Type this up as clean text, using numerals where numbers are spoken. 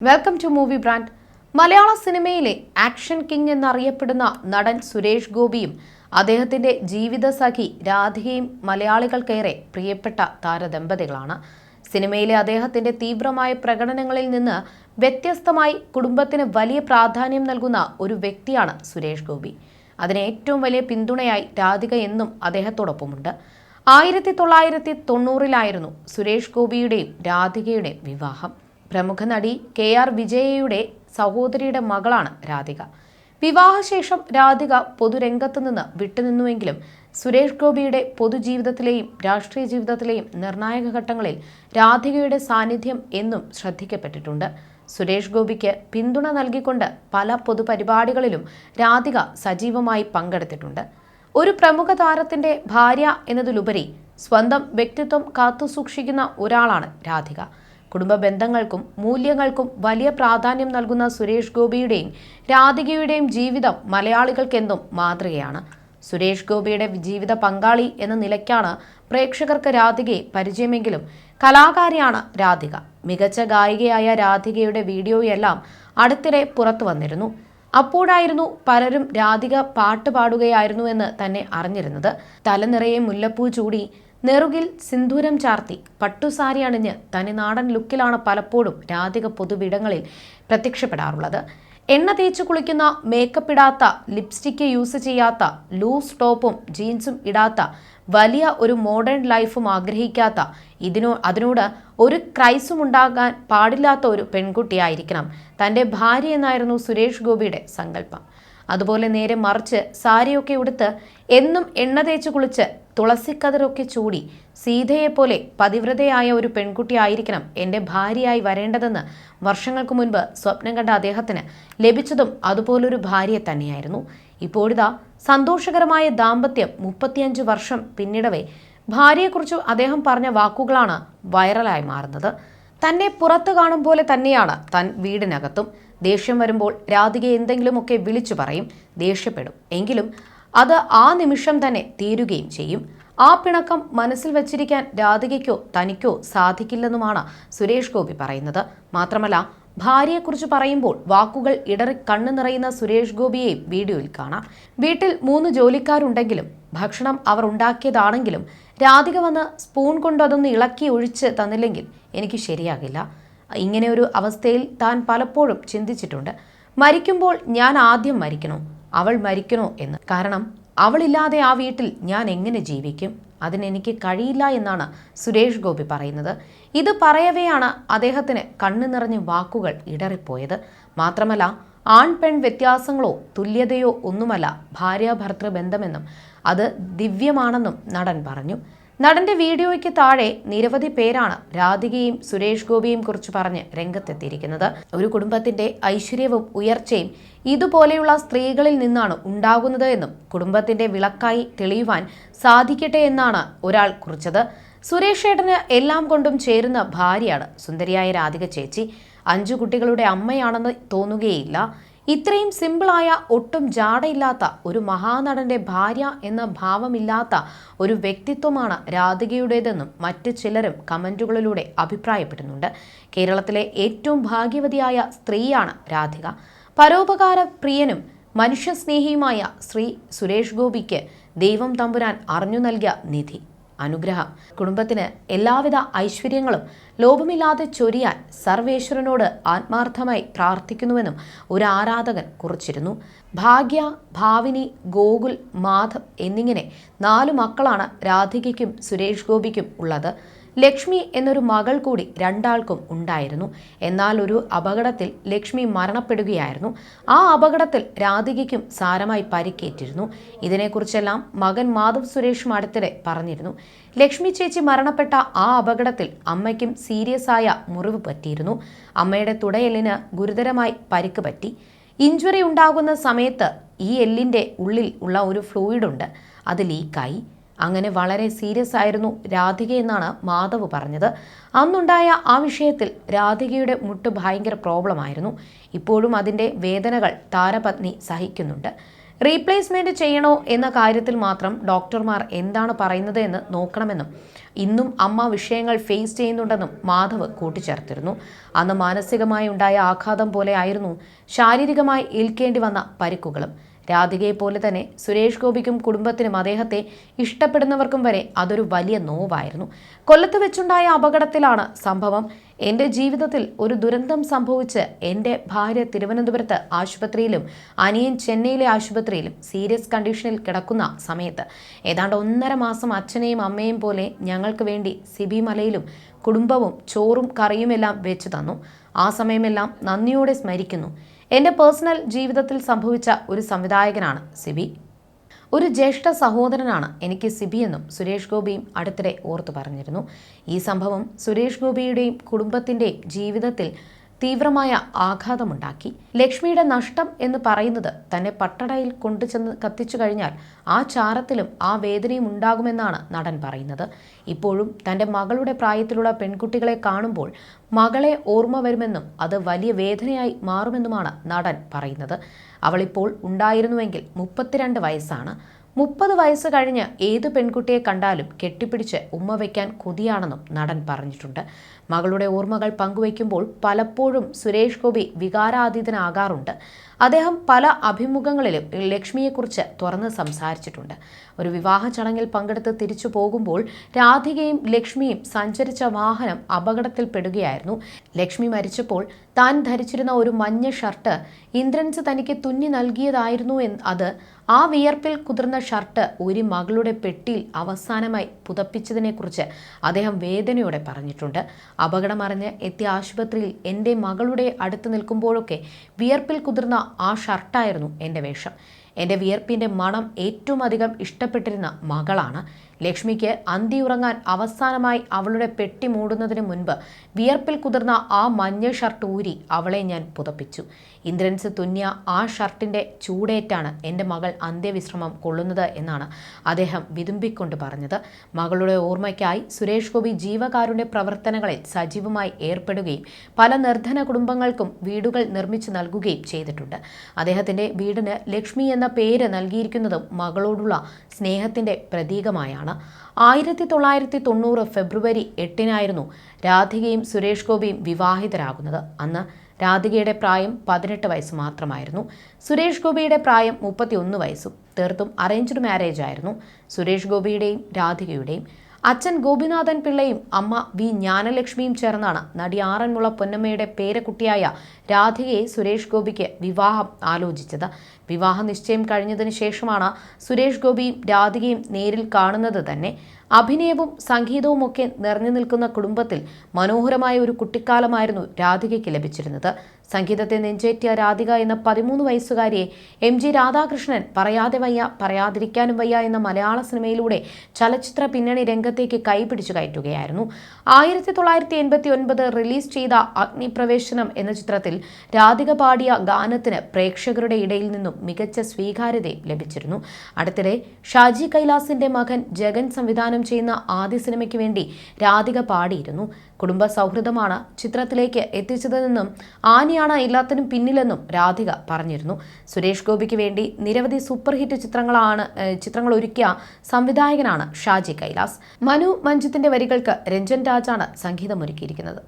Welcome to movie brand. മലയാള സിനിമയിലെ action king എന്നറിയപ്പെടുന്ന നടൻ സുരേഷ് ഗോപിയും അദ്ദേഹത്തിന്റെ ജീവിതസഖി രാധികയും മലയാളികൾക്കേറെ പ്രിയപ്പെട്ട താരദമ്പതികളാണ്. സിനിമയിലെ അദ്ദേഹത്തിന്റെ തീവ്രമായ പ്രകടനങ്ങളിൽ നിന്ന് വ്യത്യസ്തമായി കുടുംബത്തിന് വലിയ പ്രാധാന്യം നൽകുന്ന ഒരു വ്യക്തിയാണ് സുരേഷ് ഗോപി. അതിന് ഏറ്റവും വലിയ പിന്തുണയായി രാധിക എന്നും അദ്ദേഹത്തോടൊപ്പമുണ്ട്. 1990-ലായിരുന്നു സുരേഷ് ഗോപിയുടെയും രാധികയുടെയും വിവാഹം. പ്രമുഖ നടി KR വിജയയുടെ സഹോദരിയുടെ മകളാണ് രാധിക. വിവാഹശേഷം രാധിക പൊതുരംഗത്ത് നിന്ന് വിട്ടുനിന്നുവെങ്കിലും സുരേഷ് ഗോപിയുടെ പൊതുജീവിതത്തിലെയും രാഷ്ട്രീയ ജീവിതത്തിലെയും നിർണായക ഘട്ടങ്ങളിൽ രാധികയുടെ സാന്നിധ്യം എന്നും ശ്രദ്ധിക്കപ്പെട്ടിട്ടുണ്ട്. സുരേഷ് ഗോപിക്ക് പിന്തുണ നൽകിക്കൊണ്ട് പല പൊതുപരിപാടികളിലും രാധിക സജീവമായി പങ്കെടുത്തിട്ടുണ്ട്. ഒരു പ്രമുഖ താരത്തിന്റെ ഭാര്യ എന്നതിലുപരി സ്വന്തം വ്യക്തിത്വം കാത്തുസൂക്ഷിക്കുന്ന ഒരാളാണ് രാധിക. കുടുംബ ബന്ധങ്ങൾക്കും മൂല്യങ്ങൾക്കും വലിയ പ്രാധാന്യം നൽകുന്ന സുരേഷ് ഗോപിയുടെയും രാധികയുടെയും ജീവിതം മലയാളികൾക്കെന്നും മാതൃകയാണ്. സുരേഷ് ഗോപിയുടെ ജീവിത പങ്കാളി എന്ന നിലയ്ക്കാണ് പ്രേക്ഷകർക്ക് രാധികയെ പരിചയമെങ്കിലും കലാകാരിയാണ് രാധിക. മികച്ച ഗായികയായ രാധികയുടെ വീഡിയോയെല്ലാം അടുത്തിടെ പുറത്തു വന്നിരുന്നു. അപ്പോഴായിരുന്നു പലരും രാധിക പാട്ട് പാടുകയായിരുന്നു എന്ന് തന്നെ അറിഞ്ഞിരുന്നത്. തലനിറയെ മുല്ലപ്പൂ ചൂടി നെറുകിൽ സിന്ദൂരം ചാർത്തി പട്ടുസാരി അണിഞ്ഞ് തനിനാടൻ ലുക്കിലാണ് പലപ്പോഴും രാധിക പൊതുവിടങ്ങളിൽ പ്രത്യക്ഷപ്പെടാറുള്ളത്. എണ്ണ തേച്ച് കുളിക്കുന്ന, മേക്കപ്പ് ഇടാത്ത, ലിപ്സ്റ്റിക്ക് യൂസ് ചെയ്യാത്ത, ലൂസ് ടോപ്പും ജീൻസും ഇടാത്ത, വലിയ ഒരു മോഡേൺ ലൈഫും ആഗ്രഹിക്കാത്ത, അതിനോട് ഒരു ക്രൈസും ഉണ്ടാകാൻ പാടില്ലാത്ത ഒരു പെൺകുട്ടിയായിരിക്കണം തൻ്റെ ഭാര്യ എന്നായിരുന്നു സുരേഷ് ഗോപിയുടെ സങ്കല്പം. അതുപോലെ നേരെ മറിച്ച് സാരിയൊക്കെ ഉടുത്ത് എന്നും എണ്ണ തേച്ച് കുളിച്ച് തുളസിക്കതിരൊക്കെ ചൂടി സീതയെപ്പോലെ പതിവ്രതയായ ഒരു പെൺകുട്ടി ആയിരിക്കണം എൻ്റെ ഭാര്യയായി വരേണ്ടതെന്ന് വർഷങ്ങൾക്ക് മുൻപ് സ്വപ്നം കണ്ട അദ്ദേഹത്തിന് ലഭിച്ചതും അതുപോലൊരു ഭാര്യയെ തന്നെയായിരുന്നു. ഇപ്പോഴിതാ സന്തോഷകരമായ ദാമ്പത്യം 35 വർഷം പിന്നിടവേ ഭാര്യയെക്കുറിച്ച് അദ്ദേഹം പറഞ്ഞ വാക്കുകളാണ് വൈറലായി മാറുന്നത്. തന്നെ പുറത്തു കാണും പോലെ തന്നെയാണ് താൻ വീടിനകത്തും. ദേഷ്യം വരുമ്പോൾ രാധിക എന്തെങ്കിലുമൊക്കെ വിളിച്ചു പറയും, ദേഷ്യപ്പെടും. എങ്കിലും അത് ആ നിമിഷം തന്നെ തീരുകയും ചെയ്യും. ആ പിണക്കം മനസ്സിൽ വച്ചിരിക്കാൻ രാധികയ്ക്കോ തനിക്കോ സാധിക്കില്ലെന്നുമാണ് സുരേഷ് ഗോപി പറയുന്നത്. മാത്രമല്ല, ഭാര്യയെക്കുറിച്ച് പറയുമ്പോൾ വാക്കുകൾ ഇടറി കണ്ണു നിറയുന്ന സുരേഷ് ഗോപിയെയും വീഡിയോയിൽ കാണാം. വീട്ടിൽ 3 ജോലിക്കാരുണ്ടെങ്കിലും ഭക്ഷണം അവർ ഉണ്ടാക്കിയതാണെങ്കിലും രാധിക വന്ന് സ്പൂൺ കൊണ്ട് അതൊന്ന് ഇളക്കി ഒഴിച്ച് തന്നില്ലെങ്കിൽ എനിക്ക് ശരിയാകില്ല. ഇങ്ങനെ ഒരു അവസ്ഥയിൽ താൻ പലപ്പോഴും ചിന്തിച്ചിട്ടുണ്ട്. മരിക്കുമ്പോൾ ഞാൻ ആദ്യം മരിക്കണോ, അവൾ മരിക്കണോ എന്ന്. കാരണം അവളില്ലാതെ ആ വീട്ടിൽ ഞാൻ എങ്ങനെ ജീവിക്കും? അതിനെനിക്ക് കഴിയില്ല എന്നാണ് സുരേഷ് ഗോപി പറയുന്നത്. ഇത് പറയവെയാണ് അദ്ദേഹത്തിന് കണ്ണു നിറഞ്ഞ് വാക്കുകൾ ഇടറിപ്പോയത്. മാത്രമല്ല, ആൺ പെൺ വ്യത്യാസങ്ങളോ തുല്യതയോ ഒന്നുമല്ല ഭാര്യാഭർത്തൃ ബന്ധമെന്നും അത് ദിവ്യമാണെന്നും നടൻ പറഞ്ഞു. നടന്റെ വീഡിയോയ്ക്ക് താഴെ നിരവധി പേരാണ് രാധികയും സുരേഷ് ഗോപിയെയും കുറിച്ച് പറഞ്ഞ് രംഗത്തെത്തിയിരിക്കുന്നത്. ഒരു കുടുംബത്തിന്റെ ഐശ്വര്യവും ഉയർച്ചയും ഇതുപോലെയുള്ള സ്ത്രീകളിൽ നിന്നാണ് ഉണ്ടാകുന്നത് എന്നും കുടുംബത്തിന്റെ വിളക്കായി തെളിയുവാൻ സാധിക്കട്ടെ എന്നാണ് ഒരാൾ കുറിച്ചത്. സുരേഷ് ഏട്ടന് എല്ലാം കൊണ്ടും ചേരുന്ന ഭാര്യയാണ് സുന്ദരിയായ രാധിക ചേച്ചി. 5 കുട്ടികളുടെ അമ്മയാണെന്ന് തോന്നുകയില്ല. ഇത്രയും സിമ്പിളായ, ഒട്ടും ജാടയില്ലാത്ത, ഒരു മഹാനടന്റെ ഭാര്യ എന്ന ഭാവമില്ലാത്ത ഒരു വ്യക്തിത്വമാണ് രാധികയുടേതെന്നും മറ്റ് ചിലരും കമന്റുകളിലൂടെ അഭിപ്രായപ്പെടുന്നുണ്ട്. കേരളത്തിലെ ഏറ്റവും ഭാഗ്യവതിയായ സ്ത്രീയാണ് രാധിക. പരോപകാര പ്രിയനും മനുഷ്യസ്നേഹിയുമായ ശ്രീ സുരേഷ് ഗോപിക്ക് ദൈവം തമ്പുരാൻ അറിഞ്ഞു നൽകിയ നിധി, അനുഗ്രഹം. കുടുംബത്തിന് എല്ലാവിധ ഐശ്വര്യങ്ങളും ലോപമില്ലാതെ ചൊരിയാൻ സർവേശ്വരനോട് ആത്മാർത്ഥമായി പ്രാർത്ഥിക്കുന്നുവെന്നും ഒരു ആരാധകൻ കുറിച്ചിരുന്നു. ഭാഗ്യ, ഭാവിനി, ഗോകുൽ, മാധവ് എന്നിങ്ങനെ 4 മക്കളാണ് രാധികയ്ക്കും സുരേഷ് ഗോപിക്കും ഉള്ളത്. ലക്ഷ്മി എന്നൊരു മകൾ കൂടി രണ്ടാൾക്കും ഉണ്ടായിരുന്നു. എന്നാൽ ഒരു അപകടത്തിൽ ലക്ഷ്മി മരണപ്പെടുകയായിരുന്നു. ആ അപകടത്തിൽ രാധികയ്ക്കും സാരമായി പരിക്കേറ്റിരുന്നു. ഇതിനെക്കുറിച്ചെല്ലാം മകൻ മാധവ് സുരേഷും അടുത്തിടെ പറഞ്ഞിരുന്നു. ലക്ഷ്മി ചേച്ചി മരണപ്പെട്ട ആ അപകടത്തിൽ അമ്മയ്ക്കും സീരിയസ് ആയ മുറിവ് പറ്റിയിരുന്നു. അമ്മയുടെ തുടയെല്ലിന് ഗുരുതരമായി പരിക്ക് പറ്റി. ഇഞ്ചുറി ഉണ്ടാകുന്ന സമയത്ത് ഈ എല്ലിൻ്റെ ഉള്ളിൽ ഉള്ള ഒരു ഫ്ലൂയിഡുണ്ട്, അത് ലീക്കായി. അങ്ങനെ വളരെ സീരിയസ് ആയിരുന്നു രാധിക എന്നാണ് മാധവ് പറഞ്ഞത്. അന്നുണ്ടായ ആ വിഷയത്തിൽ രാധികയുടെ മുട്ട് ഭയങ്കര പ്രോബ്ലമായിരുന്നു. ഇപ്പോഴും അതിൻ്റെ വേദനകൾ താരപത്നി സഹിക്കുന്നുണ്ട്. റീപ്ലേസ്മെന്റ് ചെയ്യണോ എന്ന കാര്യത്തിൽ മാത്രം ഡോക്ടർമാർ എന്താണ് പറയുന്നത് എന്ന് നോക്കണമെന്നും ഇന്നും അമ്മ വിഷയങ്ങൾ ഫേസ് ചെയ്യുന്നുണ്ടെന്നും മാധവ് കൂട്ടിച്ചേർത്തിരുന്നു. അന്ന് മാനസികമായി ഉണ്ടായ ആഘാതം പോലെ ആയിരുന്നു ശാരീരികമായി ഏൽക്കേണ്ടി വന്ന പരിക്കുകളും. രാധികയെ പോലെ തന്നെ സുരേഷ് ഗോപിക്കും കുടുംബത്തിനും അദ്ദേഹത്തെ ഇഷ്ടപ്പെടുന്നവർക്കും വരെ അതൊരു വലിയ നോവായിരുന്നു. കൊല്ലത്ത് വെച്ചുണ്ടായ അപകടത്തിലാണ് സംഭവം. എൻ്റെ ജീവിതത്തിൽ ഒരു ദുരന്തം സംഭവിച്ച് എൻ്റെ ഭാര്യ തിരുവനന്തപുരത്ത് ആശുപത്രിയിലും അനിയൻ ചെന്നൈയിലെ ആശുപത്രിയിലും സീരിയസ് കണ്ടീഷനിൽ കിടക്കുന്ന സമയത്ത് ഏതാണ്ട് 1.5 മാസം അച്ഛനെയും അമ്മയും പോലെ ഞങ്ങൾക്ക് വേണ്ടി സിബി മലയിലും കുടുംബവും ചോറും കറിയുമെല്ലാം വെച്ചു തന്നു. ആ സമയമെല്ലാം നന്ദിയോടെ സ്മരിക്കുന്നു. എൻ്റെ പേഴ്സണൽ ജീവിതത്തിൽ സംഭവിച്ച ഒരു സംവിധായകനാണ് സിബി. ഒരു ജ്യേഷ്ഠ സഹോദരനാണ് എനിക്ക് സിബി എന്നും സുരേഷ് ഗോപിയും അടുത്തിടെ ഓർത്തു പറഞ്ഞിരുന്നു. ഈ സംഭവം സുരേഷ് ഗോപിയുടെയും കുടുംബത്തിൻ്റെയും ജീവിതത്തിൽ തീവ്രമായ ആഘാതമുണ്ടാക്കി. ലക്ഷ്മിയുടെ നഷ്ടം എന്ന് പറയുന്നത് തന്നെ പട്ടടയിൽ കൊണ്ടുചെന്ന് കത്തിച്ചു കഴിഞ്ഞാൽ ആ ചാരത്തിലും ആ വേദനയും ഉണ്ടാകുമെന്നാണ് നടൻ പറയുന്നത്. ഇപ്പോഴും തൻ്റെ മകളുടെ പ്രായത്തിലുള്ള പെൺകുട്ടികളെ കാണുമ്പോൾ മകളെ ഓർമ്മ വരുമെന്നും അത് വലിയ വേദനയായി മാറുമെന്നുമാണ് നടൻ പറയുന്നത്. അവളിപ്പോൾ ഉണ്ടായിരുന്നുവെങ്കിൽ 32 വയസ്സാണ്. 30 വയസ്സ് കഴിഞ്ഞ് ഏത് പെൺകുട്ടിയെ കണ്ടാലും കെട്ടിപ്പിടിച്ച് ഉമ്മ വയ്ക്കാൻ കൊതിയാണെന്നും നടൻ പറഞ്ഞിട്ടുണ്ട്. മകളുടെ ഓർമ്മകൾ പങ്കുവയ്ക്കുമ്പോൾ പലപ്പോഴും സുരേഷ് ഗോപി വികാരാതീതനാകാറുണ്ട്. അദ്ദേഹം പല അഭിമുഖങ്ങളിലും ലക്ഷ്മിയെക്കുറിച്ച് തുറന്ന് സംസാരിച്ചിട്ടുണ്ട്. ഒരു വിവാഹ ചടങ്ങിൽ പങ്കെടുത്ത് തിരിച്ചു പോകുമ്പോൾ രാധികയും ലക്ഷ്മിയും സഞ്ചരിച്ച വാഹനം അപകടത്തിൽപ്പെടുകയായിരുന്നു. ലക്ഷ്മി മരിച്ചപ്പോൾ താൻ ധരിച്ചിരുന്ന ഒരു മഞ്ഞ ഷർട്ട് ഇന്ദ്രൻസ് തനിക്ക് തുന്നി നൽകിയതായിരുന്നു. അത് ആ വിയർപ്പിൽ കുതിർന്ന ഷർട്ട് ഒരു മകളുടെ പെട്ടിയിൽ അവസാനമായി പുതപ്പിച്ചതിനെക്കുറിച്ച് അദ്ദേഹം വേദനയോടെ പറഞ്ഞിട്ടുണ്ട്. അപകടമറിഞ്ഞ് എത്തിയ ആശുപത്രിയിൽ എൻ്റെ മകളുടെ അടുത്ത് നിൽക്കുമ്പോഴൊക്കെ വിയർപ്പിൽ കുതിർന്ന ആ ഷർട്ടായിരുന്നു എൻ്റെ വേഷം. എൻ്റെ വിയർപ്പിൻ്റെ മണം ഏറ്റവും അധികം ഇഷ്ടപ്പെട്ടിരുന്ന മകളാണ്. ലക്ഷ്മിക്ക് അന്തിയുറങ്ങാൻ അവസാനമായി അവളുടെ പെട്ടി മൂടുന്നതിന് മുൻപ് വിയർപ്പിൽ കുതിർന്ന ആ മഞ്ഞ ഷർട്ട് ഊരി അവളെ ഞാൻ പുതപ്പിച്ചു. ഇന്ദ്രൻസ് തുന്നിയ ആ ഷർട്ടിൻ്റെ ചൂടേറ്റാണ് എൻ്റെ മകൾ അന്ത്യവിശ്രമം കൊള്ളുന്നത് എന്നാണ് അദ്ദേഹം വിതുമ്പിക്കൊണ്ട് പറഞ്ഞത്. മകളുടെ ഓർമ്മയ്ക്കായി സുരേഷ് ഗോപി ജീവകാരുണ്യ പ്രവർത്തനങ്ങളിൽ സജീവമായി ഏർപ്പെടുകയും പല നിർധന കുടുംബങ്ങൾക്കും വീടുകൾ നിർമ്മിച്ചു നൽകുകയും ചെയ്തിട്ടുണ്ട്. അദ്ദേഹത്തിൻ്റെ വീടിന് ലക്ഷ്മി എന്ന പേര് നൽകിയിരിക്കുന്നതും മകളോടുള്ള സ്നേഹത്തിൻ്റെ പ്രതീകമായാണ്. 1990 ഫെബ്രുവരി 8 രാധികയും സുരേഷ് ഗോപിയും വിവാഹിതരാകുന്നത്. അന്ന് രാധികയുടെ പ്രായം 18 വയസ്സ് മാത്രമായിരുന്നു. സുരേഷ് ഗോപിയുടെ പ്രായം 31 വയസ്സും. തീർത്തും അറേഞ്ച്ഡ് മാരേജ് ആയിരുന്നു സുരേഷ് ഗോപിയുടെയും രാധികയുടെയും. അച്ഛൻ ഗോപിനാഥൻ പിള്ളയും അമ്മ വി ജ്ഞാനലക്ഷ്മിയും ചേർന്നാണ് നടി ആറന്മുള പൊന്നമ്മയുടെ പേരക്കുട്ടിയായ രാധികയെ സുരേഷ് ഗോപിക്ക് വിവാഹം ആലോചിച്ചത്. വിവാഹ നിശ്ചയം കഴിഞ്ഞതിന് ശേഷമാണ് സുരേഷ് ഗോപിയും രാധികയും നേരിൽ കാണുന്നത് തന്നെ. അഭിനയവും സംഗീതവുമൊക്കെ നിറഞ്ഞു നിൽക്കുന്ന കുടുംബത്തിൽ മനോഹരമായ ഒരു കുട്ടിക്കാലമായിരുന്നു രാധികയ്ക്ക് ലഭിച്ചിരുന്നത്. സംഗീതത്തെ നെഞ്ചേറ്റിയ രാധിക എന്ന 13 വയസ്സുകാരിയെ MG രാധാകൃഷ്ണൻ പറയാതെ വയ്യ പറയാതിരിക്കാനും വയ്യ എന്ന മലയാള സിനിമയിലൂടെ ചലച്ചിത്ര പിന്നണി രംഗത്തേക്ക് കൈപിടിച്ചു കയറ്റുകയായിരുന്നു. 1989 റിലീസ് ചെയ്ത അഗ്നിപ്രവേശനം എന്ന ചിത്രത്തിൽ രാധിക പാടിയ ഗാനത്തിന് പ്രേക്ഷകരുടെ ഇടയിൽ നിന്നും മികച്ച സ്വീകാര്യതയും ലഭിച്ചിരുന്നു. അടുത്തിടെ ഷാജി കൈലാസിന്റെ മകൻ ജഗൻ സംവിധാനം ചെയ്യുന്ന ആദ്യ സിനിമയ്ക്ക് വേണ്ടി രാധിക പാടിയിരുന്നു. കുടുംബ സൗഹൃദമാണ് ചിത്രത്തിലേക്ക് എത്തിച്ചതെന്നും ആനിയാണ് എല്ലാത്തിനും പിന്നിലെന്നും രാധിക പറഞ്ഞിരുന്നു. സുരേഷ് ഗോപിക്ക് വേണ്ടി നിരവധി സൂപ്പർ ഹിറ്റ് ചിത്രങ്ങൾ ഒരുക്കിയ സംവിധായകനാണ് ഷാജി കൈലാസ്. മനു മഞ്ജിത്തിന്റെ വരികൾക്ക് രഞ്ജൻ രാജാണ് സംഗീതമൊരുക്കിയിരിക്കുന്നത്.